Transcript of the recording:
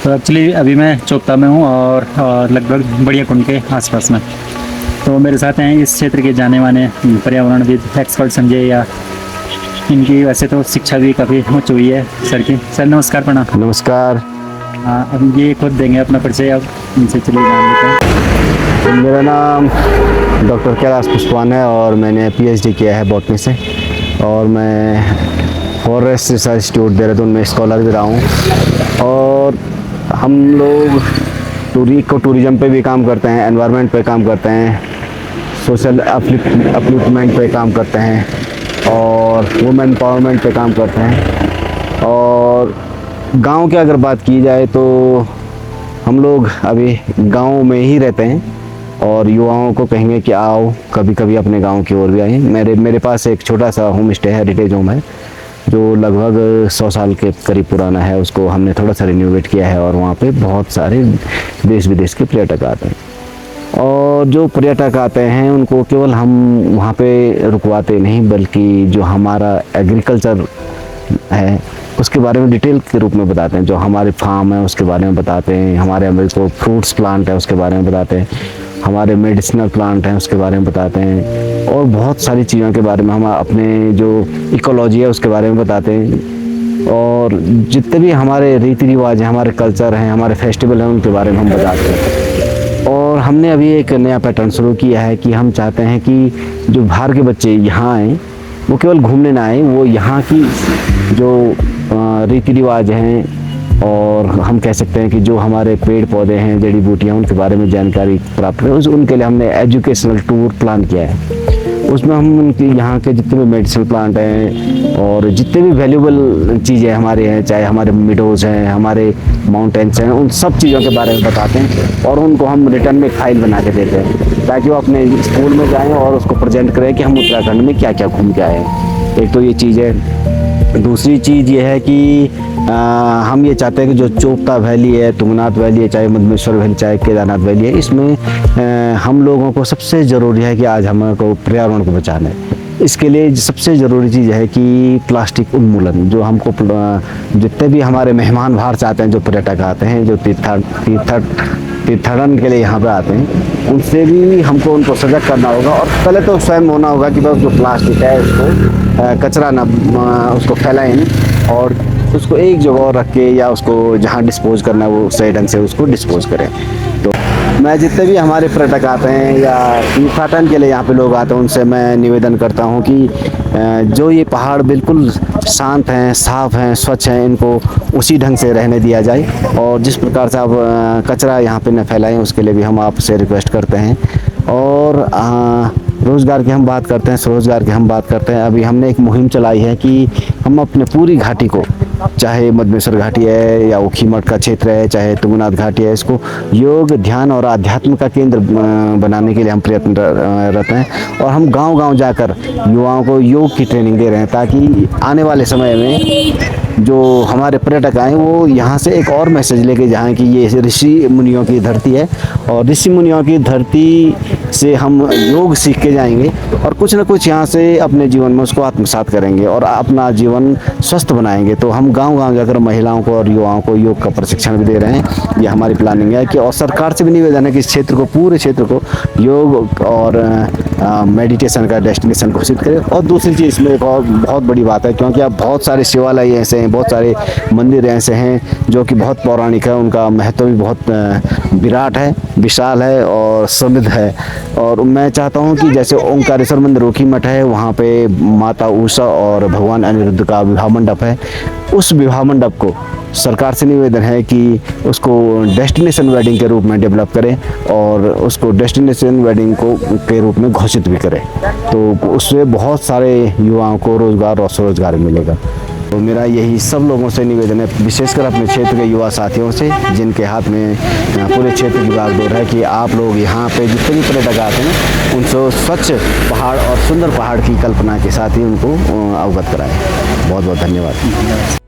तो एक्चुअली अभी मैं चोपता में हूँ और लगभग बढ़िया कुंड के आसपास में। तो मेरे साथ हैं इस क्षेत्र के जाने माने पर्यावरणविद एक्सपर्ट संजय, या इनकी वैसे तो शिक्षा भी काफ़ी उच्च हुई है सर की। सर नमस्कार, प्रणाम। नमस्कार। हाँ, अब ये खुद देंगे अपना परिचय, अब इनसे चलिए जान लेते हैं। मेरा नाम डॉक्टर कैलाश पुष्पान है और मैंने पीएचडी किया है बॉटनी से, और मैं फॉरेस्ट रिसर्च इंस्टीट्यूट देहरादून में स्कॉलर भी रहा हूँ। और हम लोग टूरिज्म पे भी काम करते हैं, एनवायरनमेंट पे काम करते हैं, सोशल अपलिफ्टमेंट पे काम करते हैं और वुमेन एम्पावरमेंट पे काम करते हैं। और गांव की अगर बात की जाए तो हम लोग अभी गांव में ही रहते हैं और युवाओं को कहेंगे कि आओ कभी कभी अपने गांव की ओर भी आए। मेरे पास एक छोटा सा होम स्टे हेरिटेज होम है जो लगभग 100 साल के करीब पुराना है। उसको हमने थोड़ा सा रिनोवेट किया है और वहाँ पे बहुत सारे देश विदेश के पर्यटक आते हैं। और जो पर्यटक आते हैं उनको केवल हम वहाँ पे रुकवाते नहीं, बल्कि जो हमारा एग्रीकल्चर है उसके बारे में डिटेल के रूप में बताते हैं। जो हमारे फार्म है उसके बारे में बताते हैं, हमारे जो फ्रूट्स प्लांट है उसके बारे में बताते हैं, हमारे मेडिसिनल प्लांट हैं उसके बारे में बताते हैं, और बहुत सारी चीज़ों के बारे में हम अपने जो इकोलॉजी है उसके बारे में बताते हैं। और जितने भी हमारे रीति रिवाज हैं, हमारे कल्चर हैं, हमारे फेस्टिवल हैं, उनके बारे में हम बताते हैं। और हमने अभी एक नया पैटर्न शुरू किया है कि हम चाहते हैं कि जो बाहर के बच्चे यहाँ आएँ वो केवल घूमने ना आए, वो यहाँ की जो रीति रिवाज हैं और हम कह सकते हैं कि जो हमारे पेड़ पौधे हैं, जड़ी बूटियाँ, उनके बारे में जानकारी प्राप्त करें। उनके लिए हमने एजुकेशनल टूर प्लान किया है। उसमें हम उनके यहाँ के जितने भी मेडिसिनल प्लांट हैं और जितने भी वैल्यूबल चीज़ें हमारे हैं, चाहे हमारे मिडोज़ हैं, हमारे माउंटेन्स हैं, उन सब चीज़ों के बारे में बताते हैं और उनको हम रिटर्न में फाइल बना के देते हैं ताकि वो अपने स्कूल में जाएँ और उसको प्रेजेंट करें कि हम उत्तराखंड में क्या क्या घूम के आए हैं। एक तो ये चीज़ है। दूसरी चीज़ ये है कि हम ये चाहते हैं कि जो चोपता वैली है, तुंगनाथ वैली है, चाहे मधमेश्वर वैली, चाहे केदारनाथ वैली है, इसमें हम लोगों को सबसे ज़रूरी है कि आज हमको पर्यावरण को बचाना है। इसके लिए सबसे ज़रूरी चीज़ है कि प्लास्टिक उन्मूलन। जो हमको जितने भी हमारे मेहमान बाहर से आते हैं, जो पर्यटक आते हैं, जो तीर्थाटन के लिए यहाँ पे आते हैं, उनसे भी हमको उनको सजग करना होगा। और पहले तो स्वयं होना होगा कि बस जो प्लास्टिक है उसको कचरा ना उसको फैलाएं और उसको एक जगह रख के या उसको जहाँ डिस्पोज करना है वो सही ढंग से उसको डिस्पोज करें। तो मैं जितने भी हमारे पर्यटक आते हैं या तीर्थाटन के लिए यहाँ पे लोग आते हैं, उनसे मैं निवेदन करता हूँ कि जो ये पहाड़ बिल्कुल शांत हैं, साफ़ हैं, स्वच्छ हैं, इनको उसी ढंग से रहने दिया जाए। और जिस प्रकार से आप कचरा यहाँ पे न फैलाएं, उसके लिए भी हम आपसे रिक्वेस्ट करते हैं। और रोज़गार की हम बात करते हैं, स्वरोजगार की हम बात करते हैं। अभी हमने एक मुहिम चलाई है कि हम अपने पूरी घाटी को, चाहे मधमेश्वर घाटी है या ऊखीमठ का क्षेत्र है, चाहे तुंगनाथ घाटी है, इसको योग, ध्यान और आध्यात्म का केंद्र बनाने के लिए हम प्रयत्नरत हैं। और हम गांव-गांव जाकर युवाओं को योग की ट्रेनिंग दे रहे हैं ताकि आने वाले समय में जो हमारे पर्यटक आए वो यहाँ से एक और मैसेज लेके जाएं कि ये ऋषि मुनियों की धरती है और ऋषि मुनियों की धरती से हम योग सीख के जाएंगे और कुछ न कुछ यहाँ से अपने जीवन में उसको आत्मसात करेंगे और अपना जीवन स्वस्थ बनाएंगे। तो हम गांव-गांव जाकर महिलाओं को और युवाओं को योग का प्रशिक्षण भी दे रहे हैं। ये हमारी प्लानिंग है कि और सरकार से भी निवेदन है कि इस क्षेत्र को, पूरे क्षेत्र को योग और मेडिटेशन का डेस्टिनेशन घोषित करें। और दूसरी चीज़ इसमें बहुत बड़ी बात है, क्योंकि अब बहुत सारे शिवालय ऐसे हैं, बहुत सारे मंदिर ऐसे हैं जो कि बहुत पौराणिक है, उनका महत्व भी बहुत विराट है, विशाल है और समृद्ध है। और मैं चाहता हूं कि जैसे ओंकारेश्वर मंदिर ऊखीमठ है, वहां पे माता उषा और भगवान अनिरुद्ध का विवाह मंडप है। उस विवाह मंडप को सरकार से निवेदन है कि उसको डेस्टिनेशन वेडिंग के रूप में डेवलप करें और उसको डेस्टिनेशन वेडिंग को के रूप में घोषित भी करें। तो उससे बहुत सारे युवाओं को रोज़गार और स्वरोजगार मिलेगा। तो मेरा यही सब लोगों से निवेदन है, विशेषकर अपने क्षेत्र के युवा साथियों से जिनके हाथ में पूरे क्षेत्र की बागडोर है, कि आप लोग यहाँ पे जितने भी पर्यटक आते हैं उनसे स्वच्छ पहाड़ और सुंदर पहाड़ की कल्पना के साथ ही उनको अवगत कराएं। बहुत बहुत धन्यवाद।